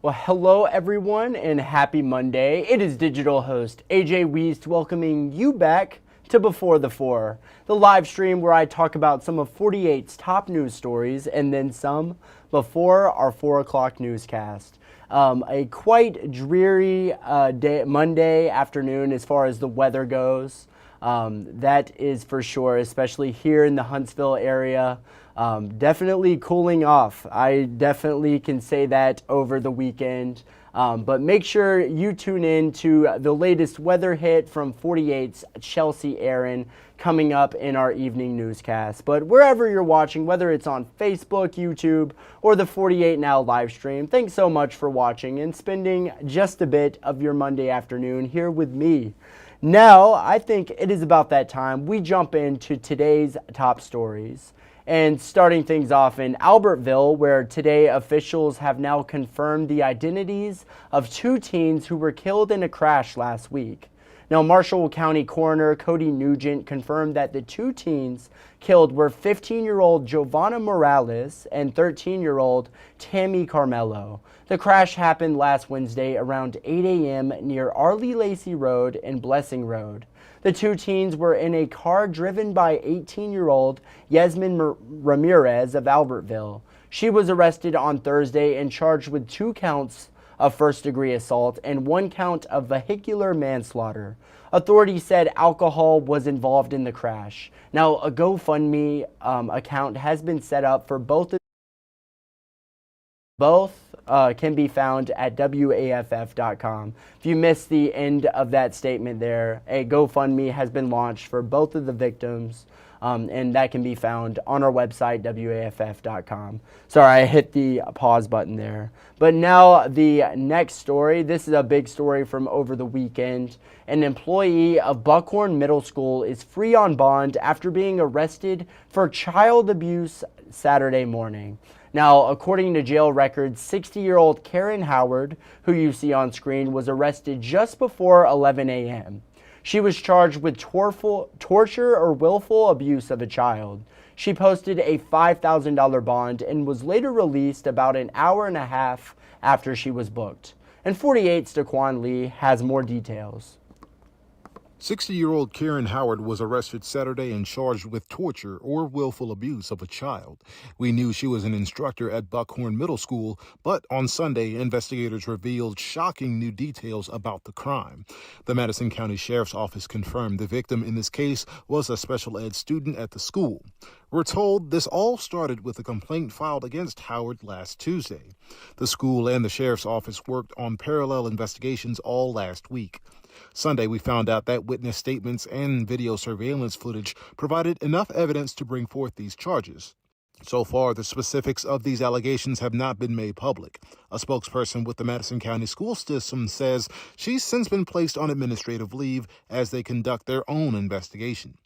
Well, hello everyone and happy Monday. It is digital host A.J. Wuest welcoming you back to Before the Four, the live stream where I talk about some of 48's top news stories and then some before our 4 o'clock newscast. A quite dreary Monday afternoon as far as the weather goes. That is for sure, especially here in the Huntsville area. Definitely cooling off. I definitely can say that over the weekend. But make sure you tune in to the latest weather hit from 48's Chelsea Aaron coming up in our evening newscast. But wherever you're watching, whether it's on Facebook, YouTube, or the 48 Now live stream, thanks so much for watching and spending just a bit of your Monday afternoon here with me. Now, I think it is about that time we jump into today's top stories. And starting things off in Albertville, where today officials have now confirmed the identities of two teens who were killed in a crash last week. Now, Marshall County Coroner Cody Nugent confirmed that the two teens killed were 15-year-old Giovanna Morales and 13-year-old Tammy Carmelo. The crash happened last Wednesday around 8 a.m. near Arlie Lacey Road and Blessing Road. The two teens were in a car driven by 18-year-old Yasmin Ramirez of Albertville. She was arrested on Thursday and charged with 2 counts of first-degree assault and 1 count of vehicular manslaughter. Authorities said alcohol was involved in the crash. Now, a GoFundMe account has been set up for both can be found at WAFF.com. If you missed the end of that statement there, a GoFundMe has been launched for both of the victims, and that can be found on our website, WAFF.com. Sorry, I hit the pause button there. But now the next story. This is a big story from over the weekend. An employee of Buckhorn Middle School is free on bond after being arrested for child abuse Saturday morning. Now, according to jail records, 60-year-old Karen Howard, who you see on screen, was arrested just before 11 a.m. She was charged with torture or willful abuse of a child. She posted a $5,000 bond and was later released about an hour and a half after she was booked. And 48's Daquan Lee has more details. 60-year-old Karen Howard was arrested Saturday and charged with torture or willful abuse of a child. We knew she was an instructor at Buckhorn Middle School, but on Sunday, investigators revealed shocking new details about the crime. The Madison County Sheriff's Office confirmed the victim in this case was a special ed student at the school. We're told this all started with a complaint filed against Howard last Tuesday. The school and the Sheriff's Office worked on parallel investigations all last week. Sunday, we found out that witness statements and video surveillance footage provided enough evidence to bring forth these charges. So far, the specifics of these allegations have not been made public. A spokesperson with the Madison County School System says she's since been placed on administrative leave as they conduct their own investigation.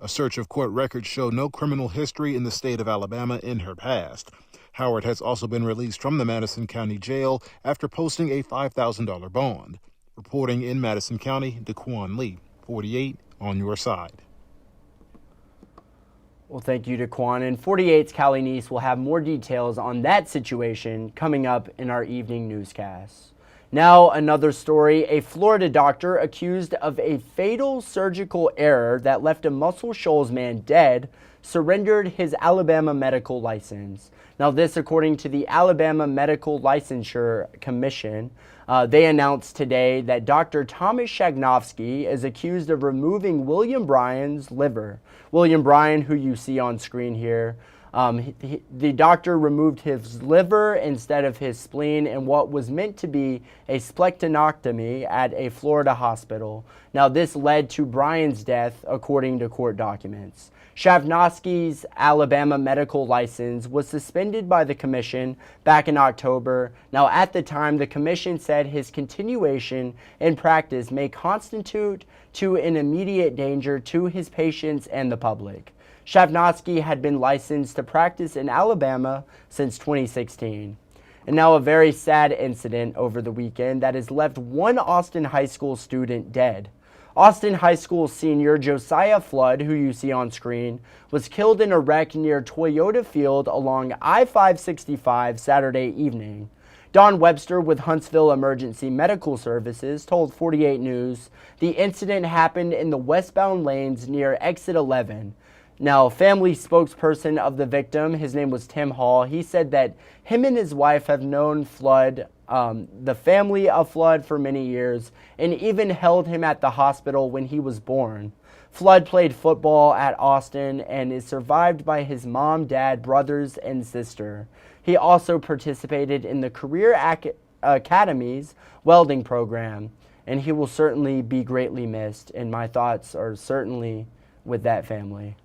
A search of court records show no criminal history in the state of Alabama in her past. Howard has also been released from the Madison County Jail after posting a $5,000 bond. Reporting in Madison County, Daquan Lee, 48 on your side. Well, thank you, Daquan. And 48's Callie Neese will have more details on that situation coming up in our evening newscast. Now, another story. A Florida doctor accused of a fatal surgical error that left a Muscle Shoals man dead surrendered his Alabama medical license. Now, this according to the Alabama Medical Licensure Commission. They announced today that Dr. Thomas Shagnovsky is accused of removing William Bryan's liver. William Bryan, who you see on screen here, the doctor removed his liver instead of his spleen in what was meant to be a splenectomy at a Florida hospital. Now, this led to Bryan's death, according to court documents. Shagnovsky's Alabama medical license was suspended by the commission back in October. Now, at the time, the commission said his continuation in practice may constitute to an immediate danger to his patients and the public. Shagnovsky had been licensed to practice in Alabama since 2016. And now a very sad incident over the weekend that has left one Austin High School student dead. Austin High School senior Josiah Flood, who you see on screen, was killed in a wreck near Toyota Field along I-565 Saturday evening. Don Webster with Huntsville Emergency Medical Services told 48 News the incident happened in the westbound lanes near exit 11. Now, family spokesperson of the victim, his name was Tim Hall, he said that him and his wife have known the family of Flood for many years, and even held him at the hospital when he was born. Flood played football at Austin and is survived by his mom, dad, brothers, and sister. He also participated in the Career Academy's welding program, and he will certainly be greatly missed, and my thoughts are certainly with that family.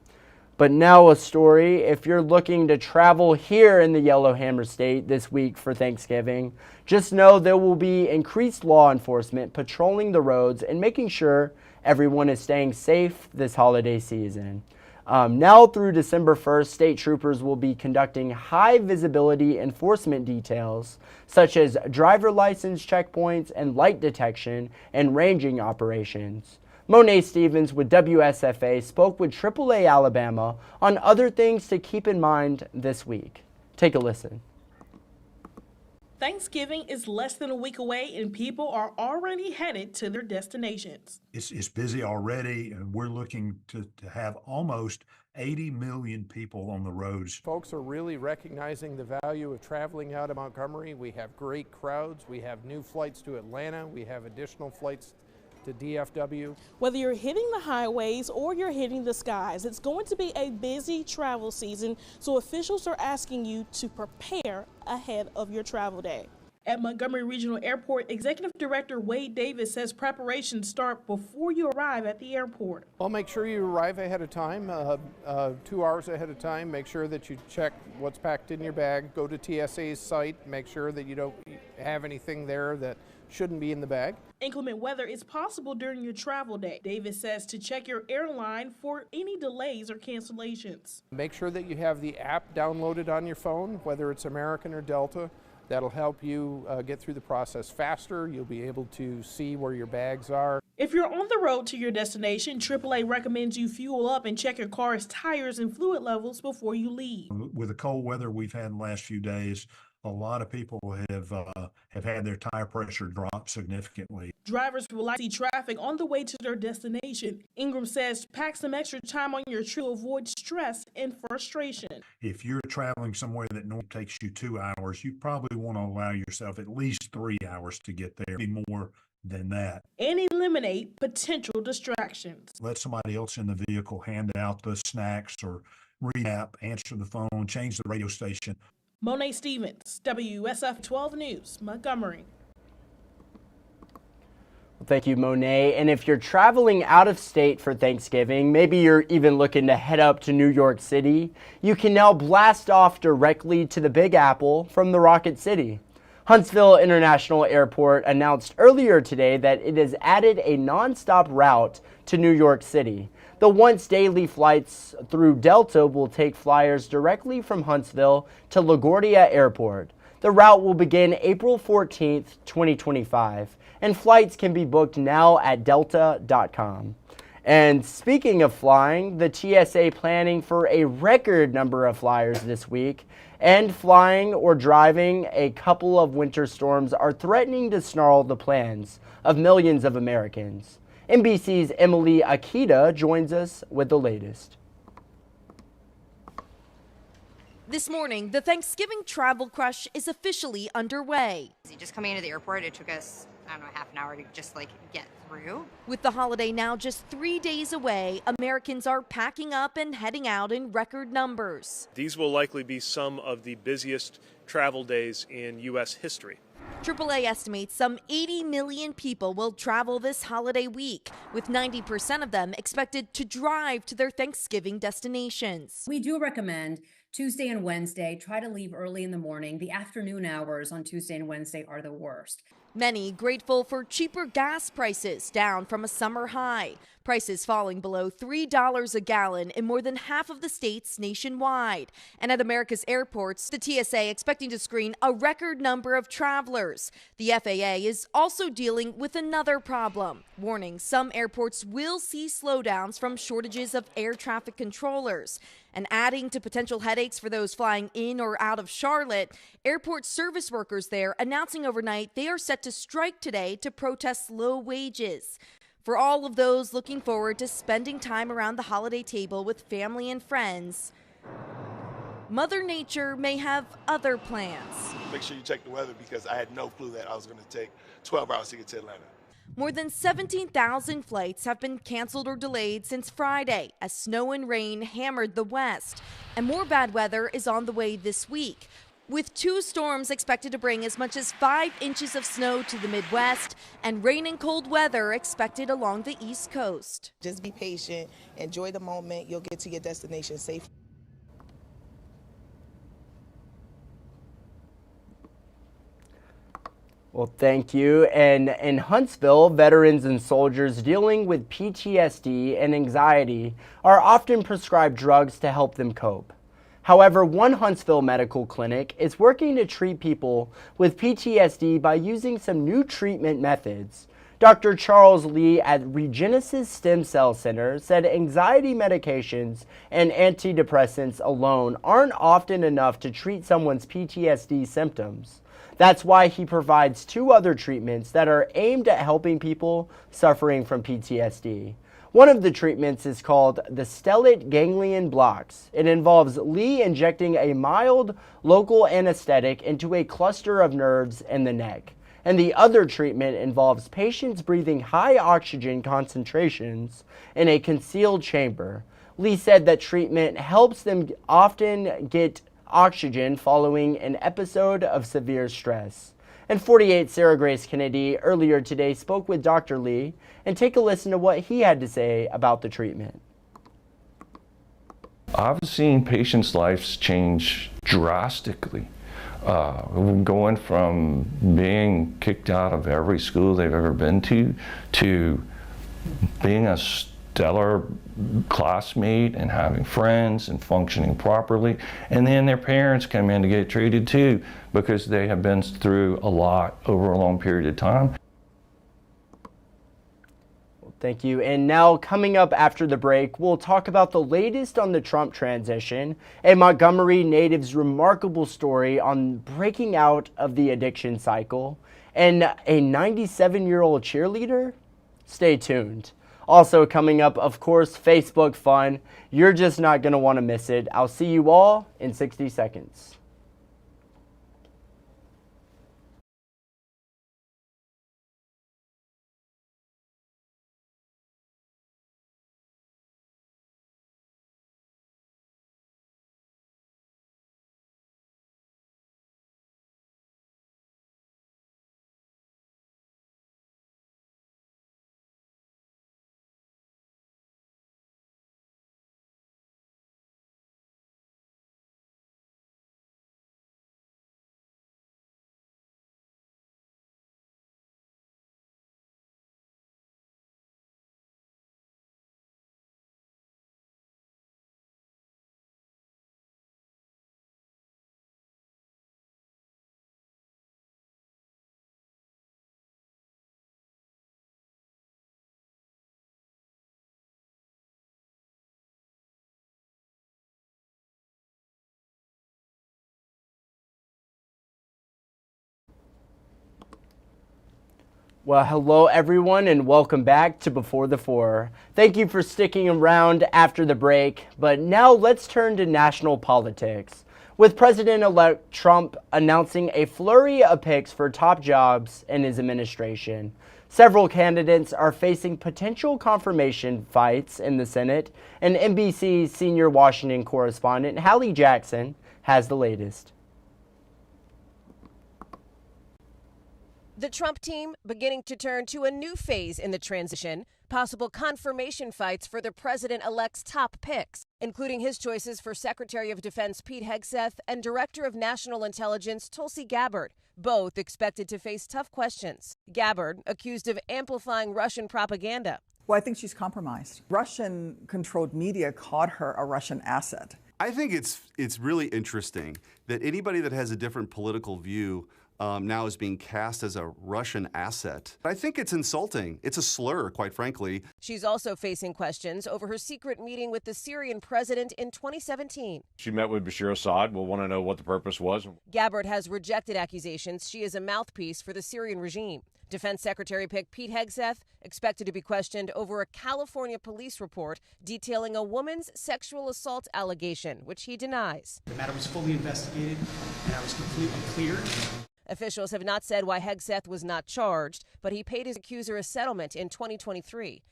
But now a story. If you're looking to travel here in the Yellowhammer State this week for Thanksgiving, just know there will be increased law enforcement patrolling the roads and making sure everyone is staying safe this holiday season. Now through December 1st, state troopers will be conducting high visibility enforcement details such as driver license checkpoints and light detection and ranging operations. Monet Stevens with WSFA spoke with AAA Alabama on other things to keep in mind this week. Take a listen. Thanksgiving is less than a week away and people are already headed to their destinations. It's busy already, and we're looking to have almost 80 million people on the roads. Folks are really recognizing the value of traveling out of Montgomery. We have great crowds. We have new flights to Atlanta. We have additional flights to DFW. Whether you're hitting the highways or you're hitting the skies, it's going to be a busy travel season, so officials are asking you to prepare ahead of your travel day. At Montgomery Regional Airport, Executive Director Wade Davis says preparations start before you arrive at the airport. Well, make sure you arrive ahead of time, 2 hours ahead of time. Make sure that you check what's packed in your bag. Go to TSA's site. Make sure that you don't have anything there that shouldn't be in the bag. Inclement weather is possible during your travel day. Davis says to check your airline for any delays or cancellations. Make sure that you have the app downloaded on your phone, whether it's American or Delta. That'll help you get through the process faster. You'll be able to see where your bags are. If you're on the road to your destination, AAA recommends you fuel up and check your car's tires and fluid levels before you leave. With the cold weather we've had in the last few days, a lot of people have had their tire pressure drop significantly. Drivers will likely see traffic on the way to their destination. Ingram says pack some extra time on your trip to avoid stress and frustration. If you're traveling somewhere that normally takes you 2 hours, you probably want to allow yourself at least 3 hours to get there, maybe more than that. And eliminate potential distractions. Let somebody else in the vehicle hand out the snacks or read the app, answer the phone, change the radio station. Monet Stevens, WSF 12 News, Montgomery. Well, thank you, Monet. And if you're traveling out of state for Thanksgiving, maybe you're even looking to head up to New York City, you can now blast off directly to the Big Apple from the Rocket City. Huntsville International Airport announced earlier today that it has added a nonstop route to New York City. The once daily flights through Delta will take flyers directly from Huntsville to LaGuardia Airport. The route will begin April 14th, 2025, and flights can be booked now at delta.com. And speaking of flying, the TSA planning for a record number of flyers this week, and flying or driving a couple of winter storms are threatening to snarl the plans of millions of Americans. NBC's Emily Akita joins us with the latest. This morning, the Thanksgiving travel crush is officially underway. Just coming into the airport, it took us, half an hour to just get through. With the holiday now just 3 days away, Americans are packing up and heading out in record numbers. These will likely be some of the busiest travel days in U.S. history. AAA estimates some 80 million people will travel this holiday week, with 90% of them expected to drive to their Thanksgiving destinations. We do recommend Tuesday and Wednesday, try to leave early in the morning. The afternoon hours on Tuesday and Wednesday are the worst. Many grateful for cheaper gas prices down from a summer high. Prices falling below $3 a gallon in more than half of the states nationwide. And at America's airports, the TSA expecting to screen a record number of travelers. The FAA is also dealing with another problem, warning some airports will see slowdowns from shortages of air traffic controllers. And adding to potential headaches for those flying in or out of Charlotte, airport service workers there announcing overnight they are set to strike today to protest low wages. For all of those looking forward to spending time around the holiday table with family and friends, Mother Nature may have other plans. Make sure you check the weather because I had no clue that I was going to take 12 hours to get to Atlanta. More than 17,000 flights have been canceled or delayed since Friday as snow and rain hammered the West. And more bad weather is on the way this week, with 2 storms expected to bring as much as 5 inches of snow to the Midwest and rain and cold weather expected along the East Coast. Just be patient, enjoy the moment, you'll get to your destination safe. Well, thank you. And in Huntsville, veterans and soldiers dealing with PTSD and anxiety are often prescribed drugs to help them cope. However, one Huntsville medical clinic is working to treat people with PTSD by using some new treatment methods. Dr. Charles Lee at Regenesis Stem Cell Center said anxiety medications and antidepressants alone aren't often enough to treat someone's PTSD symptoms. That's why he provides 2 other treatments that are aimed at helping people suffering from PTSD. One of the treatments is called the stellate ganglion blocks. It involves Lee injecting a mild local anesthetic into a cluster of nerves in the neck. And the other treatment involves patients breathing high oxygen concentrations in a concealed chamber. Lee said that treatment helps them often get oxygen following an episode of severe stress. And 48 Sarah Grace Kennedy earlier today spoke with Dr. Lee, and take a listen to what he had to say about the treatment. I've seen patients' lives change drastically. Going from being kicked out of every school they've ever been to being a stellar classmate and having friends and functioning properly. And then their parents come in to get treated too because they have been through a lot over a long period of time. Thank you. And now coming up after the break, we'll talk about the latest on the Trump transition, a Montgomery native's remarkable story on breaking out of the addiction cycle, and a 97-year-old cheerleader? Stay tuned. Also coming up, of course, Facebook fun. You're just not going to want to miss it. I'll see you all in 60 seconds. Well, hello everyone and welcome back to Before the Four. Thank you for sticking around after the break, but now let's turn to national politics. With President-elect Trump announcing a flurry of picks for top jobs in his administration, several candidates are facing potential confirmation fights in the Senate, and NBC's senior Washington correspondent Hallie Jackson has the latest. The Trump team beginning to turn to a new phase in the transition, possible confirmation fights for the president-elect's top picks, including his choices for Secretary of Defense Pete Hegseth and Director of National Intelligence Tulsi Gabbard, both expected to face tough questions. Gabbard accused of amplifying Russian propaganda. Well, I think she's compromised. Russian-controlled media called her a Russian asset. I think it's really interesting that anybody that has a different political view now is being cast as a Russian asset. I think it's insulting. It's a slur, quite frankly. She's also facing questions over her secret meeting with the Syrian president in 2017. She met with Bashar Assad. We'll want to know what the purpose was. Gabbard has rejected accusations she is a mouthpiece for the Syrian regime. Defense Secretary pick Pete Hegseth expected to be questioned over a California police report detailing a woman's sexual assault allegation, which he denies. The matter was fully investigated, and I was completely cleared. Officials have not said why Hegseth was not charged, but he paid his accuser a settlement in 2023.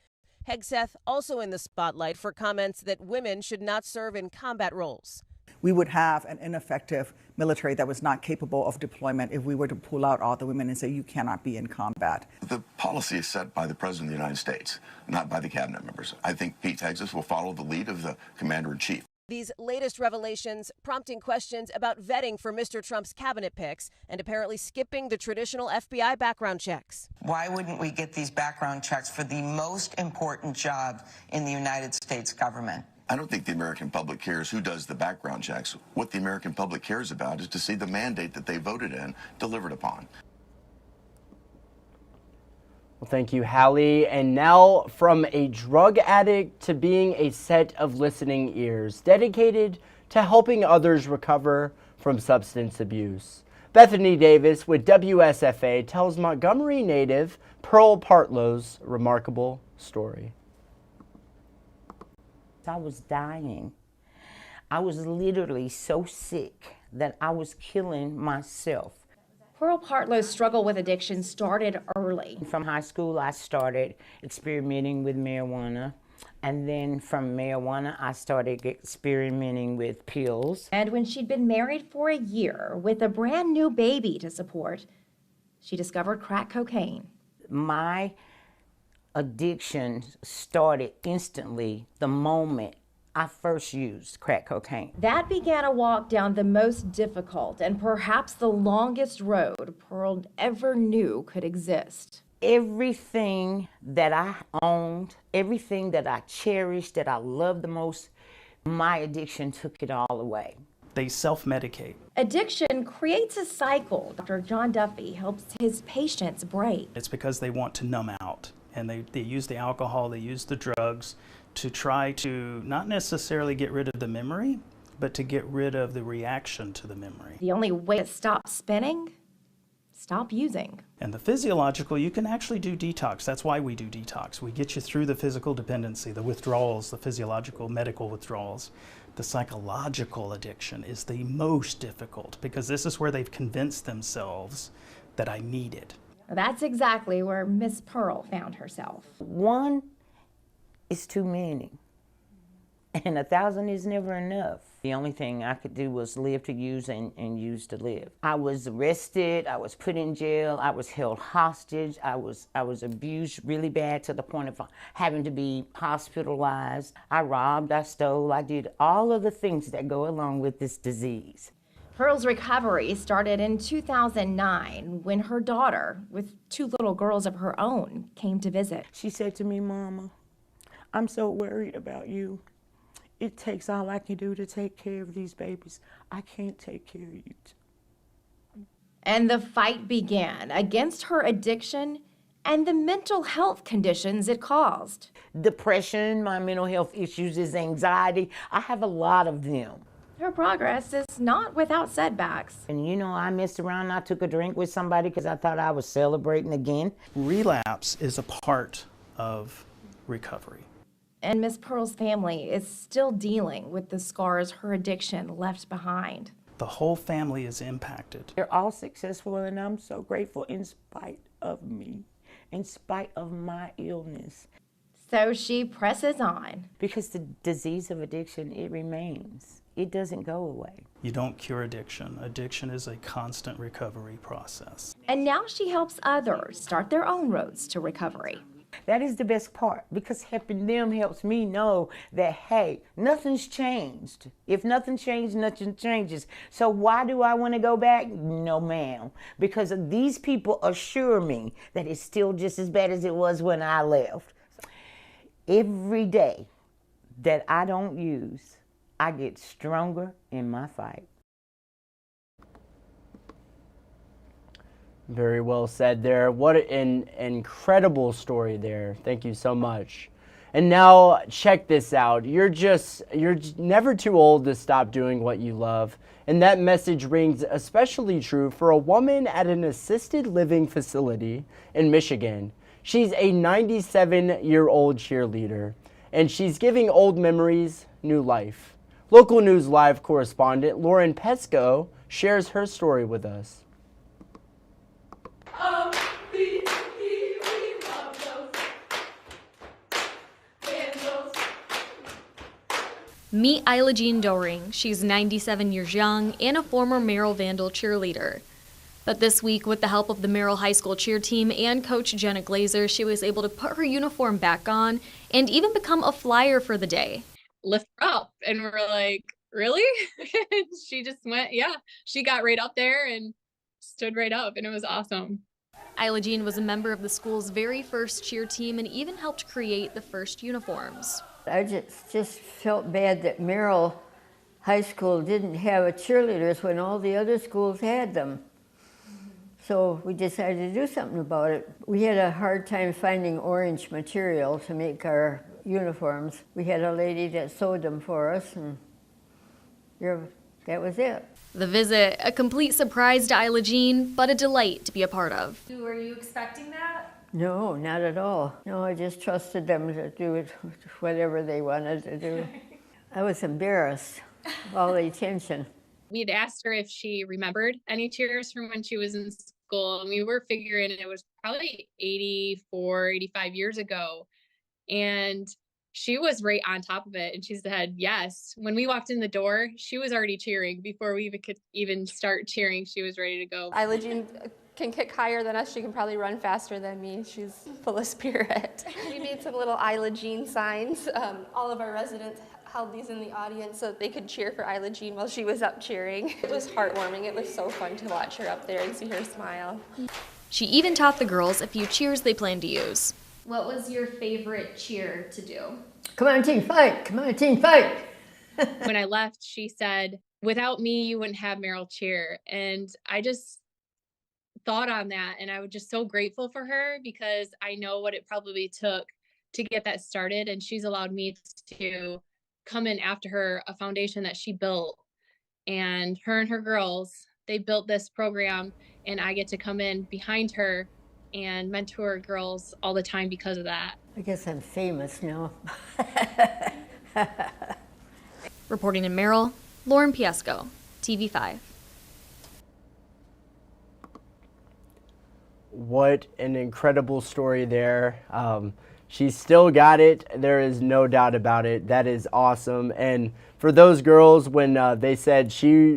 Hegseth also in the spotlight for comments that women should not serve in combat roles. We would have an ineffective military that was not capable of deployment if we were to pull out all the women and say you cannot be in combat. The policy is set by the President of the United States, not by the cabinet members. I think Pete Hegseth will follow the lead of the Commander-in-Chief. These latest revelations prompting questions about vetting for Mr. Trump's cabinet picks and apparently skipping the traditional FBI background checks. Why wouldn't we get these background checks for the most important job in the United States government? I don't think the American public cares who does the background checks. What the American public cares about is to see the mandate that they voted in delivered upon. Well, thank you, Hallie. And now from a drug addict to being a set of listening ears dedicated to helping others recover from substance abuse. Bethany Davis with WSFA tells Montgomery native Pearl Partlow's remarkable story. I was dying. I was literally so sick that I was killing myself. Pearl Partlow's struggle with addiction started early. From high school, I started experimenting with marijuana. And then from marijuana, I started experimenting with pills. And when she'd been married for a year with a brand new baby to support, she discovered crack cocaine. My addiction started instantly the moment I first used crack cocaine. That began a walk down the most difficult and perhaps the longest road Pearl ever knew could exist. Everything that I owned, everything that I cherished, that I loved the most, my addiction took it all away. They self-medicate. Addiction creates a cycle Dr. John Duffy helps his patients break. It's because they want to numb out, and they use the alcohol, they use the drugs to try to not necessarily get rid of the memory, but to get rid of the reaction to the memory. The only way to stop spinning, stop using. And the physiological, you can actually do detox. That's why we do detox. We get you through the physical dependency, the withdrawals, the physiological, medical withdrawals. The psychological addiction is the most difficult because this is where they've convinced themselves that I need it. That's exactly where Miss Pearl found herself. One is too many, and 1,000 is never enough. The only thing I could do was live to use and use to live. I was arrested, I was put in jail, I was held hostage, I was abused really bad to the point of having to be hospitalized. I robbed, I stole, I did all of the things that go along with this disease. Pearl's recovery started in 2009 when her daughter, with 2 little girls of her own, came to visit. She said to me, "Mama, I'm so worried about you. It takes all I can do to take care of these babies. I can't take care of you." And the fight began against her addiction and the mental health conditions it caused. Depression, my mental health issues is anxiety. I have a lot of them. Her progress is not without setbacks. And you know, I messed around, I took a drink with somebody because I thought I was celebrating again. Relapse is a part of recovery. And Miss Pearl's family is still dealing with the scars her addiction left behind. The whole family is impacted. They're all successful, and I'm so grateful in spite of me, in spite of my illness. So she presses on. Because the disease of addiction, it remains. It doesn't go away. You don't cure addiction. Addiction is a constant recovery process. And now she helps others start their own roads to recovery. That is the best part, because helping them helps me know that, hey, nothing's changed. If nothing changed, nothing changes. So why do I want to go back? No, ma'am. Because these people assure me that it's still just as bad as it was when I left. Every day that I don't use, I get stronger in my fight. Very well said there. What an incredible story there. Thank you so much. And now check this out. You're never too old to stop doing what you love. And that message rings especially true for a woman at an assisted living facility in Michigan. She's a 97-year-old cheerleader, and she's giving old memories new life. Local News Live correspondent Lauren Pesco shares her story with us. Meet Isla Jean Doring. She's 97 years young and a former Merrill Vandal cheerleader. But this week, with the help of the Merrill High School cheer team and coach Jenna Glazer, she was able to put her uniform back on and even become a flyer for the day. Lift her up, and we're like, really? She just went, yeah, she got right up there and stood right up, and it was awesome. Isla Jean was a member of the school's very first cheer team and even helped create the first uniforms. I just felt bad that Merrill High School didn't have a cheerleaders when all the other schools had them. So we decided to do something about it. We had a hard time finding orange material to make our uniforms. We had a lady that sewed them for us, and that was it. The visit, a complete surprise to Isla Jean, but a delight to be a part of. Were you expecting that? No, not at all. No, I just trusted them to do it, whatever they wanted to do. I was embarrassed, all the attention. We'd asked her if she remembered any cheers from when she was in school, and we were figuring it was probably 84, 85 years ago. And she was right on top of it, and she said yes. When we walked in the door, she was already cheering. Before we could even start cheering, she was ready to go. Isla Jean can kick higher than us. She can probably run faster than me. She's full of spirit. We made some little Isla Jean signs. All of our residents held these in the audience so that they could cheer for Isla Jean while she was up cheering. It was heartwarming. It was so fun to watch her up there and see her smile. She even taught the girls a few cheers they plan to use. What was your favorite cheer to do? Come on, team, fight! Come on, team, fight! When I left, she said, without me, you wouldn't have Merrill cheer. And I just thought on that, and I was just so grateful for her because I know what it probably took to get that started, and she's allowed me to come in after her, a foundation that she built, and her girls, they built this program, and I get to come in behind her and mentor girls all the time because of that. I guess I'm famous now. Reporting in Merrill, Lauren Pesco, TV5. What an incredible story there. She's still got it. There is no doubt about it. That is awesome. And for those girls, when they said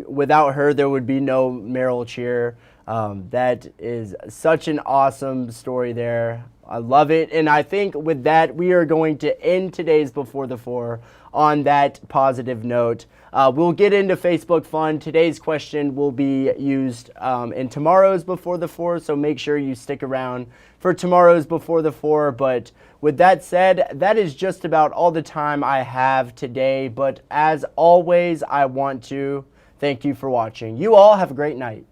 without her, there would be no Merrill cheer, that is such an awesome story there. I love it. And I think with that, we are going to end today's Before the Four on that positive note. We'll get into Facebook Fun. Today's question will be used in tomorrow's Before the Four, so make sure you stick around for tomorrow's Before the Four. But with that said, that is just about all the time I have today. But as always, I want to thank you for watching. You all have a great night.